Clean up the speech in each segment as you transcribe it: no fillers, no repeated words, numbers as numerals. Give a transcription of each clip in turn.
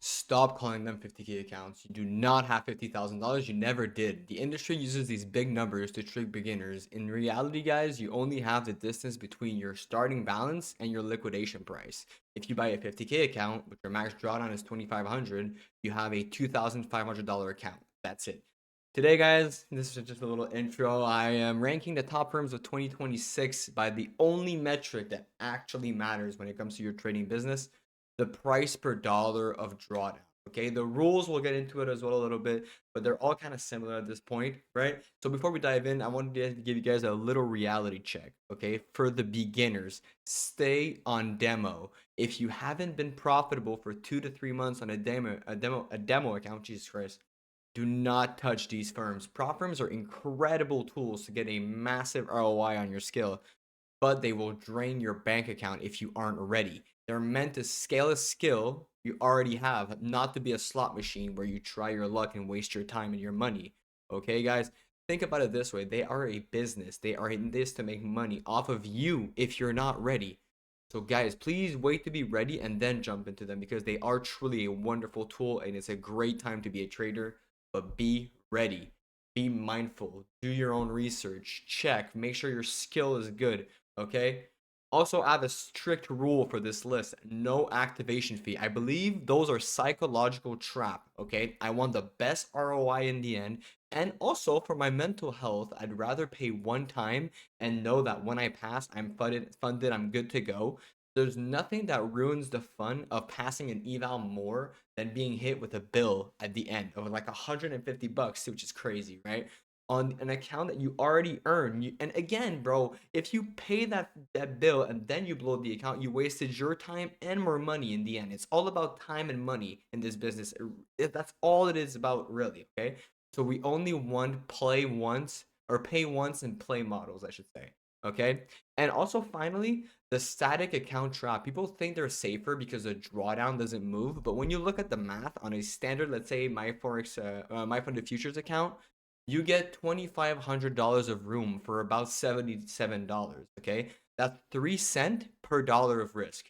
Stop calling them 50K accounts. You do not have $50,000. You never did. The industry uses these big numbers to trick beginners. In reality, guys, you only have the distance between your starting balance and your liquidation price. If you buy a 50K account, which your max drawdown is 2,500, you have a $2,500 account. That's it. Today, guys, this is just a little intro. I am ranking the top firms of 2026 by the only metric that actually matters when it comes to your trading business, the price per dollar of drawdown. Okay, the rules we'll get into it as well a little bit, but they're all kind of similar at this point, right? So before we dive in, I wanted to give you guys a little reality check. Okay, for the beginners, stay on demo. If you haven't been profitable for 2 to 3 months on a demo account, Jesus Christ, do not touch these firms. Prop firms are incredible tools to get a massive ROI on your skill, but they will drain your bank account if you aren't ready. They're meant to scale a skill you already have, not to be a slot machine where you try your luck and waste your time and your money. Okay, guys? Think about it this way. They are a business. They are in this to make money off of you if you're not ready. So, guys, please wait to be ready and then jump into them because they are truly a wonderful tool and it's a great time to be a trader. But be ready, be mindful, do your own research, check, make sure your skill is good. Okay. Also, I have a strict rule for this list: no activation fee. I believe those are psychological trap. Okay. I want the best ROI in the end. And also for my mental health, I'd rather pay one time and know that when I pass, I'm funded, I'm good to go. There's nothing that ruins the fun of passing an eval more than being hit with a bill at the end of like 150 bucks, which is crazy, right? On an account that you already earn. And again, bro, if you pay that bill and then you blow the account, you wasted your time and more money in the end. It's all about time and money in this business. That's all it is about, really. Okay, so we only want play once or pay once and play models, I should say. Okay, and also finally, the static account trap. People think they're safer because the drawdown doesn't move, but when you look at the math on a standard, let's say my forex, my funded futures account, you get $2,500 of room for about $77. Okay, that's 3 cents per dollar of risk.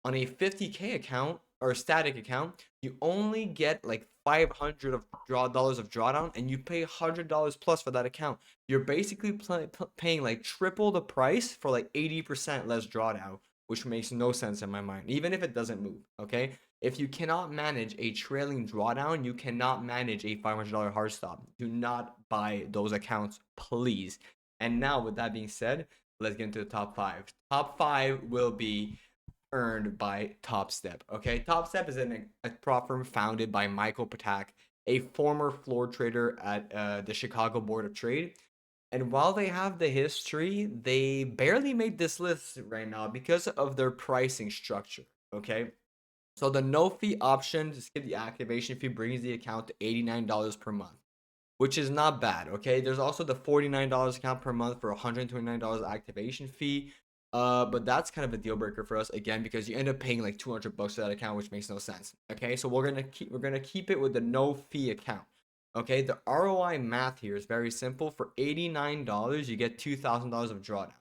On a 50K account or static account, you only get like 500 of dollars of drawdown, and you pay $100 plus for that account. You're basically paying like triple the price for like 80% less drawdown, which makes no sense in my mind, even if it doesn't move. Okay, if you cannot manage a trailing drawdown, you cannot manage a $500 hard stop. Do not buy those accounts, please. And now, with that being said, let's get into the top five. Top five will be earned by Top Step. Okay, Top Step is a prop firm founded by Michael Patak, a former floor trader at the Chicago Board of Trade. And while they have the history, they barely made this list right now because of their pricing structure. Okay, so the no fee option to skip the activation fee brings the account to $89 per month, which is not bad. Okay, there's also the $49 account per month for $129 activation fee. But that's kind of a deal breaker for us again because you end up paying like 200 bucks for that account, which makes no sense. Okay, so we're gonna keep it with the no fee account. Okay, the ROI math here is very simple. For $89, you get $2,000 of drawdown.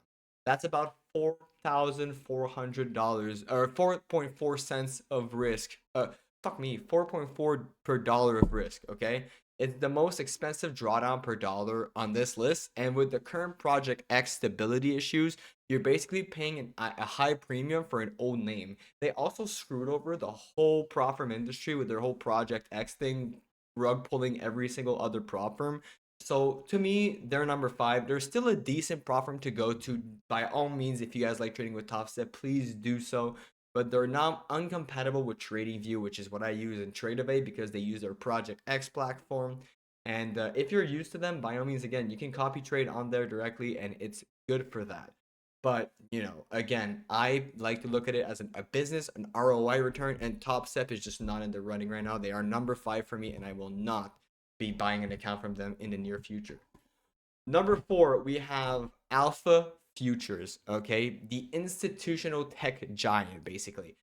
That's about $4,400 or 4.4 cents of risk. Fuck me, 4.4 per dollar of risk. Okay, it's the most expensive drawdown per dollar on this list, and with the current Project X stability issues, you're basically paying a high premium for an old name. They also screwed over the whole prop firm industry with their whole Project X thing, rug pulling every single other prop firm. So to me, they're number five. They're still a decent prop firm to go to. By all means, if you guys like trading with Top Step, please do so. But they're not uncompatible with TradingView, which is what I use in TradeAway because they use their Project X platform. And if you're used to them, by all means, again, you can copy trade on there directly, and it's good for that. But again, I like to look at it as a business, an ROI return, and Top Step is just not in the running right now. They are number five for me, and I will not be buying an account from them in the near future. Number four, we have Alpha Futures, okay? The institutional tech giant, basically.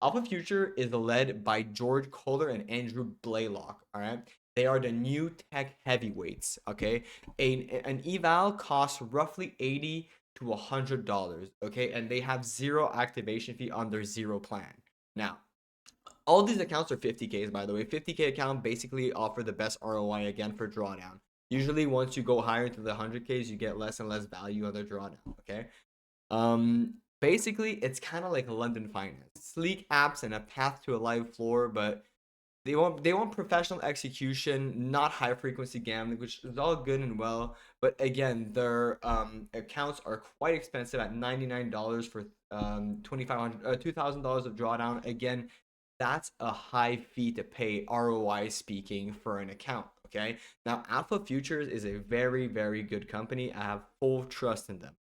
Alpha Future is led by George Kohler and Andrew Blaylock, all right? They are the new tech heavyweights, okay? An eval costs roughly 80 to $100, okay? And they have zero activation fee on their zero plan. Now, All these accounts are 50Ks, by the way. 50K account basically offer the best ROI again for drawdown. Usually, once you go higher into the 100Ks, you get less and less value on the drawdown. Okay. Basically, it's kind of like London Finance, sleek apps and a path to a live floor, but they want professional execution, not high frequency gambling, which is all good and well. But again, their accounts are quite expensive at $99 for 2,500 $2,000 of drawdown. Again, that's a high fee to pay ROI speaking for an account. Okay, now Alpha Futures is a very very good company. I have full trust in them,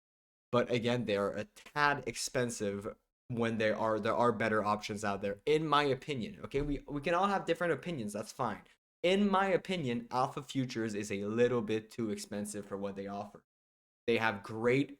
but again, they are a tad expensive when there are better options out there, in my opinion. Okay, we can all have different opinions, that's fine. In my opinion, Alpha Futures is a little bit too expensive for what they offer. They have great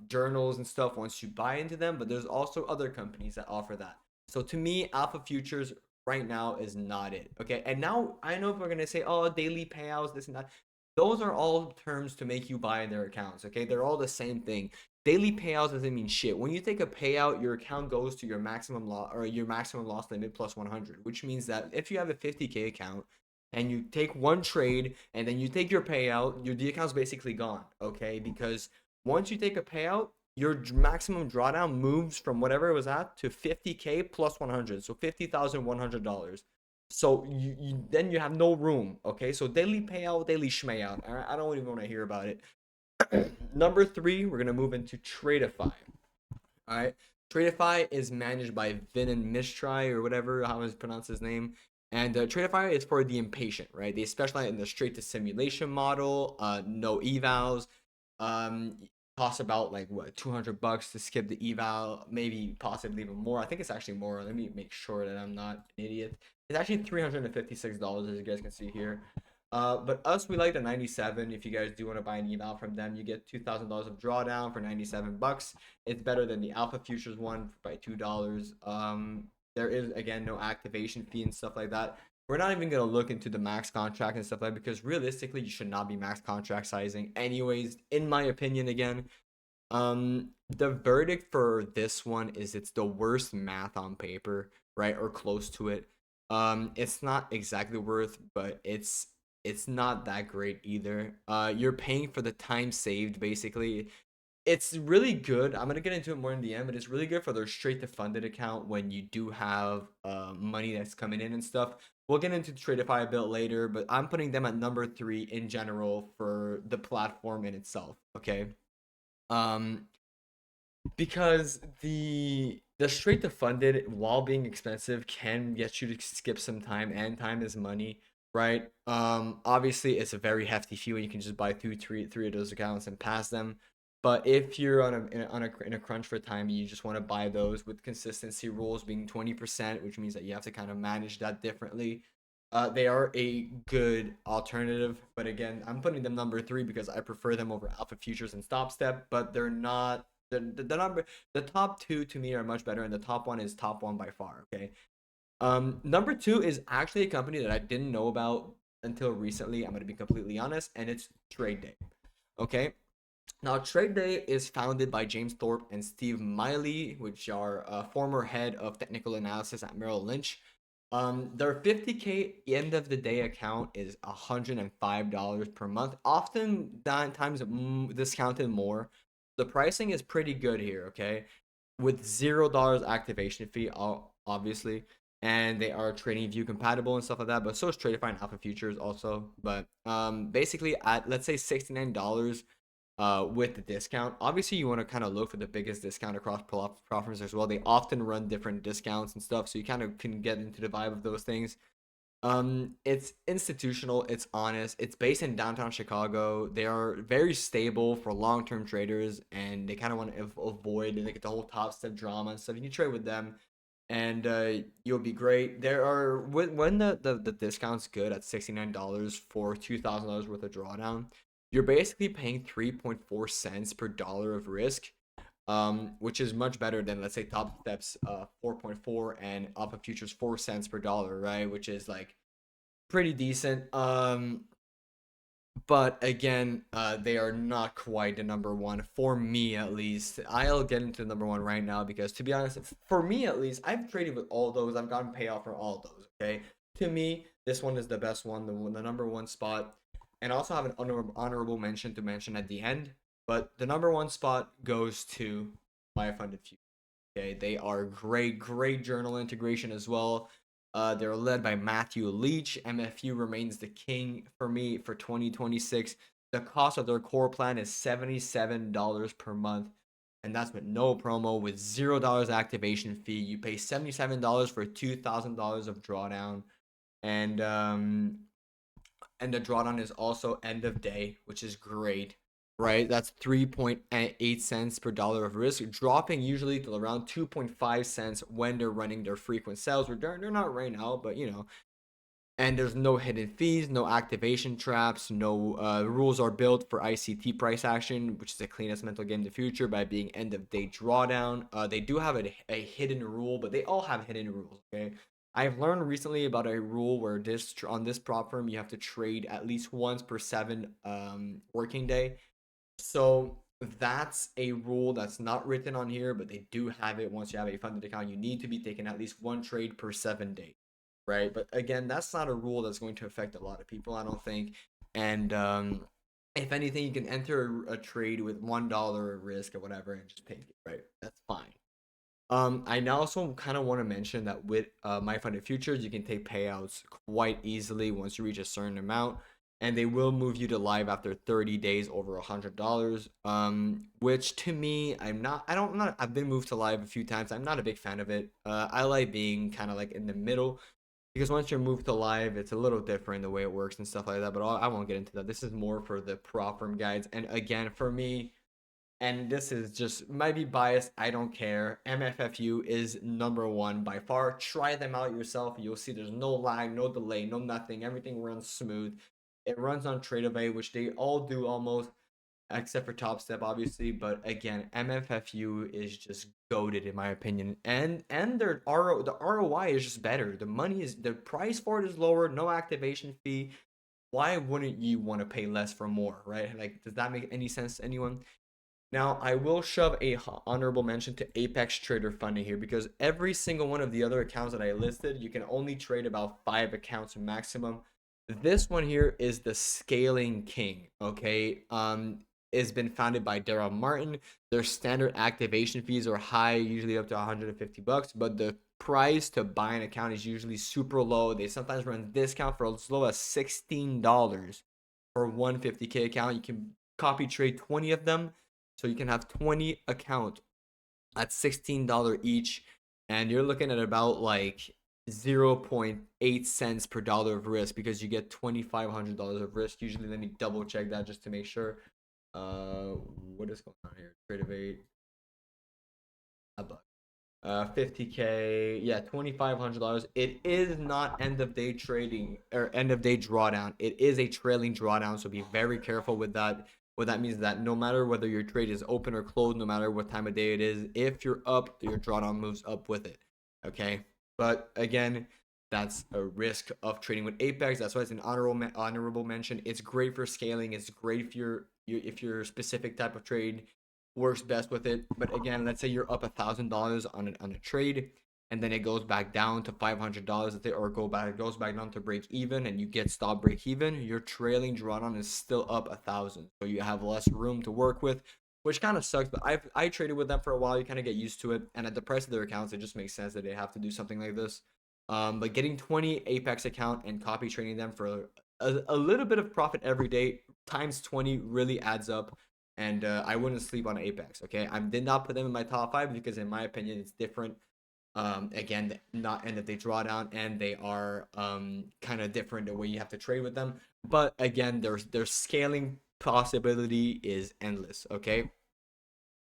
journals and stuff once you buy into them, but there's also other companies that offer that. So to me, Alpha Futures right now is not it. Okay, and now I know we're gonna say, oh, daily payouts, this and that. Those are all terms to make you buy their accounts. Okay, they're all the same thing. Daily payouts doesn't mean shit. When you take a payout, your account goes to your maximum loss or your maximum loss limit plus 100, which means that if you have a 50K account and you take one trade and then you take your payout, the account's basically gone. Okay, because once you take a payout, your maximum drawdown moves from whatever it was at to 50K plus 100, so $50,100. So then you have no room. Okay, so daily payout, daily schmayout. All right, I don't even want to hear about it. Number three, we're gonna move into Tradeify. All right, Tradeify is managed by Vin and Mistry or whatever how is pronounced his name. And Tradeify is for the impatient, right? They specialize in the straight to simulation model, no evals. Um, Costs about like what $200 to skip the eval, maybe possibly even more. I think it's actually more. Let me make sure that I'm not an idiot. It's actually $356, as you guys can see here. But us, we like the 97. If you guys do want to buy an eval from them, you get $2,000 of drawdown for 97 bucks. It's better than the Alpha Futures one by $2. There is again no activation fee and stuff like that. We're not even gonna look into the max contract and stuff like that because realistically, you should not be max contract sizing, anyways. In my opinion, again, the verdict for this one is it's the worst math on paper, right, or close to it. It's not exactly worth, but it's not that great either. You're paying for the time saved basically. It's really good. I'm gonna get into it more in the end, but it's really good for their straight to funded account when you do have money that's coming in and stuff. We'll get into Tradeify a bit later, but I'm putting them at number three in general for the platform in itself. Okay. Um, because the straight to funded, while being expensive, can get you to skip some time, and time is money, right? Obviously it's a very hefty fee when you can just buy three of those accounts and pass them. But if you're in a crunch for time, you just want to buy those with consistency rules being 20%, which means that you have to kind of manage that differently. They are a good alternative, but again, I'm putting them number three because I prefer them over Alpha Futures and Stop Step, but they're not the top two to me are much better, and the top one is top one by far. Okay. Number two is actually a company that I didn't know about until recently. I'm gonna be completely honest, and it's Trade Day. Okay. Now, Trade Day is founded by James Thorpe and Steve Miley, which are former head of technical analysis at Merrill Lynch. Their 50K end of the day account is $105 per month, often times discounted more. The pricing is pretty good here, okay? With $0 activation fee, obviously, and they are trading view compatible and stuff like that. But so is Tradeify and Alpha Futures also. But basically at let's say $69 with the discount. Obviously, you want to kind of look for the biggest discount across platforms as well. They often run different discounts and stuff, so you kind of can get into the vibe of those things. It's institutional, it's honest, it's based in downtown Chicago. They are very stable for long-term traders, and they kind of want to avoid like the whole top step drama and stuff. You can trade with them, and you'll be great. There are when the discount's good at $69 for $2,000 worth of drawdown, you're basically paying 3.4 cents per dollar of risk, which is much better than let's say Top Steps 4.4 and Alpha Futures 4 cents per dollar, right? Which is like pretty decent. But again, they are not quite the number one for me, at least. I'll get into the number one right now because, to be honest, for me at least, I've traded with all those. I've gotten payoff for all those. Okay, to me, this one is the best one, the number one spot, and I also have an honorable mention to mention at the end. But the number one spot goes to my funded future. Okay, they are great, great journal integration as well. They're led by Matthew Leach. MFU remains the king for me for 2026. The cost of their core plan is $77 per month, and that's with no promo, with $0 activation fee. You pay $77 for $2,000 of drawdown, and um, and the drawdown is also end of day, which is great, right? That's 3.8 cents per dollar of risk, dropping usually to around 2.5 cents when they're running their frequent sales. They're not right now, but you know. And there's no hidden fees, no activation traps, no rules are built for ICT price action, which is the cleanest mental game in the future by being end of day drawdown. They do have a hidden rule, but they all have hidden rules. Okay, I've learned recently about a rule where this on this prop firm you have to trade at least once per 7 working day. So that's a rule that's not written on here, but they do have it. Once you have a funded account, you need to be taking at least one trade per 7 days, right? But again, that's not a rule that's going to affect a lot of people, I don't think. And if anything, you can enter a trade with $1 risk or whatever and just take it, right? That's fine. I now also kind of want to mention that with my funded futures, you can take payouts quite easily once you reach a certain amount, and they will move you to live after 30 days over $100. Which to me, I don't not. I've been moved to live a few times. I'm not a big fan of it. I like being kind of like in the middle because once you're moved to live, it's a little different the way it works and stuff like that. But I won't get into that. This is more for the prop firm guides, and again, for me, and this is just might be biased. I don't care. MFFU is number one by far. Try them out yourself. You'll see there's no lag, no delay, no nothing. Everything runs smooth. It runs on TradeAway, which they all do almost, except for Top Step, obviously. But again, MFFU is just goaded in my opinion, and the ROI is just better. The price for it is lower. No activation fee. Why wouldn't you want to pay less for more, right? Like, does that make any sense to anyone? Now, I will shove a honorable mention to Apex Trader Funding here because every single one of the other accounts that I listed, you can only trade about 5 accounts maximum. This one here is the Scaling King, okay? It's been founded by Daryl Martin. Their standard activation fees are high, usually up to 150 bucks, but the price to buy an account is usually super low. They sometimes run discount for as low as $16 for 150K account. You can copy trade 20 of them, so you can have 20 account at $16 each, and you're looking at about like 0.8 cents per dollar of risk because you get $2,500 of risk. Usually, let me double check that just to make sure. Uh, what is going on here? Trade of eight, a buck. 50K, yeah, $2,500. It is not end of day trading or end of day drawdown. It is a trailing drawdown, so be very careful with that. What that means is that no matter whether your trade is open or closed, no matter what time of day it is, if you're up, your drawdown moves up with it. Okay, but again, that's a risk of trading with Apex. That's why it's an honorable mention. It's great for scaling. It's great if your specific type of trade works best with it. But again, let's say you're up $1,000 on a trade, and then it goes back down to $500, or it goes back down to break even, and you get stop break even. Your trailing drawdown is still up 1,000, so you have less room to work with, which kind of sucks. But I traded with them for a while. You kind of get used to it, and at the price of their accounts, it just makes sense that they have to do something like this. But getting 20 Apex account and copy trading them for a little bit of profit every day times 20 really adds up, and I wouldn't sleep on Apex. Okay, I did not put them in my top five because, in my opinion, it's different. Again, not end of day drawdown, and they are kind of different the way you have to trade with them. But again, their scaling possibility is endless. Okay,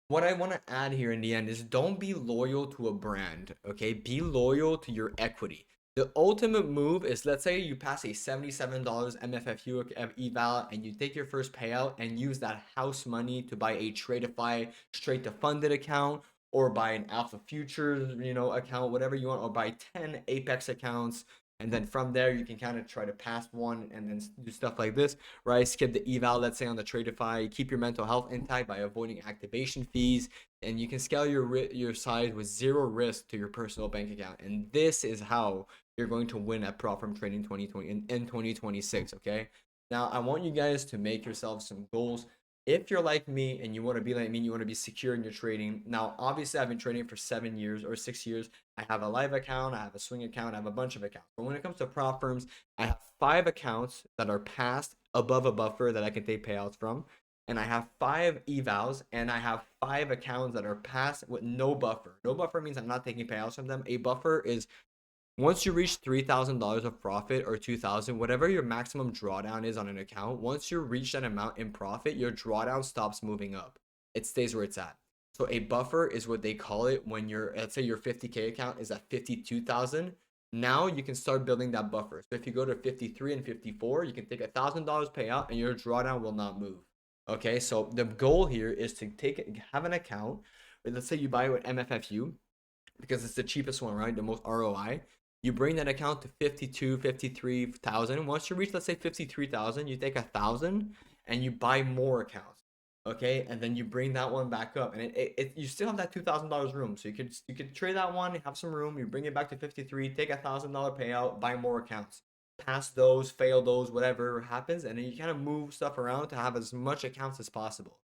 what I want to add here in the end is don't be loyal to a brand, okay? Be loyal to your equity. The ultimate move is, let's say you pass a $77 MFFU eval and you take your first payout and use that house money to buy a Tradeify straight to funded account, or buy an Alpha Futures, account, whatever you want, or buy 10 Apex accounts And then from there, you can kind of try to pass one and then do stuff like this, right? Skip the eval, let's say on the Tradeify. Keep your mental health intact by avoiding activation fees, and you can scale your size with zero risk to your personal bank account. And this is how you're going to win at prop firm trading 2020 in 2026. Okay. Now I want you guys to make yourselves some goals. If you're like me and you want to be like me, you want to be secure in your trading. Now, obviously, I've been trading for 7 years or 6 years. I have a live account, I have a swing account, I have a bunch of accounts. But when it comes to prop firms, I have 5 accounts that are passed above a buffer that I can take payouts from. And I have 5 evals, and I have 5 accounts that are passed with no buffer. No buffer means I'm not taking payouts from them. A buffer is once you reach $3,000 of profit or 2,000, whatever your maximum drawdown is on an account, once you reach that amount in profit, your drawdown stops moving up. It stays where it's at. So a buffer is what they call it when let's say your 50K account is at 52,000. Now you can start building that buffer. So if you go to 53 and 54, you can take $1,000 payout and your drawdown will not move. Okay, so the goal here is to have an account. Let's say you buy it with MFFU because it's the cheapest one, right? The most ROI. You bring that account to 52, 53,000. Once you reach, let's say 53,000, you take 1,000 and you buy more accounts. Okay, and then you bring that one back up, and you still have that $2,000 room. So you could trade that one, have some room, you bring it back to 53, take $1,000 payout, buy more accounts, pass those, fail those, whatever happens, and then you kind of move stuff around to have as much accounts as possible.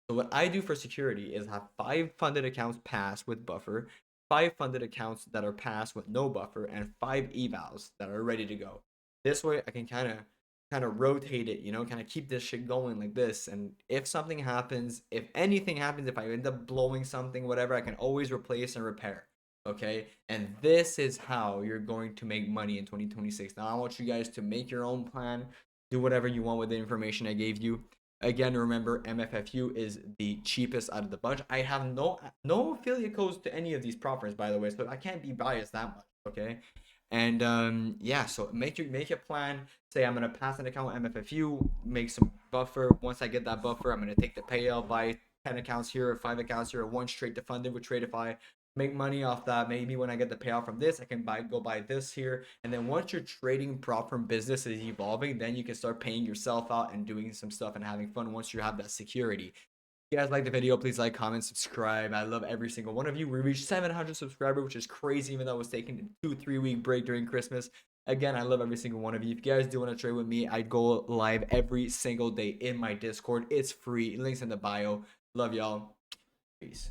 So what I do for security is have 5 funded accounts pass with buffer, 5 funded accounts that are passed with no buffer, and 5 evals that are ready to go. This way I can kind of rotate it, kind of keep this shit going like this. And if something happens, if anything happens, if I end up blowing something, whatever, I can always replace and repair. Okay, and this is how you're going to make money in 2026. Now I want you guys to make your own plan, do whatever you want with the information I gave you. Again, remember MFFU is the cheapest out of the bunch. I have no affiliate codes to any of these prop firms, by the way, so I can't be biased that much. Okay, and yeah, so make a plan. Say I'm gonna pass an account with MFFU, make some buffer. Once I get that buffer, I'm gonna take the payout, buy 10 accounts here or 5 accounts here, or one straight to fund it with Tradeify. Make money off that. Maybe when I get the payout from this, I can go buy this here. And then once your trading prop firm business is evolving, then you can start paying yourself out and doing some stuff and having fun once you have that security. If you guys like the video, please like, comment, subscribe. I love every single one of you. We reached 700 subscribers, which is crazy, even though I was taking a 2-3 week break during Christmas. Again, I love every single one of you. If you guys do want to trade with me, I go live every single day in my Discord. It's free. Links in the bio. Love y'all. Peace.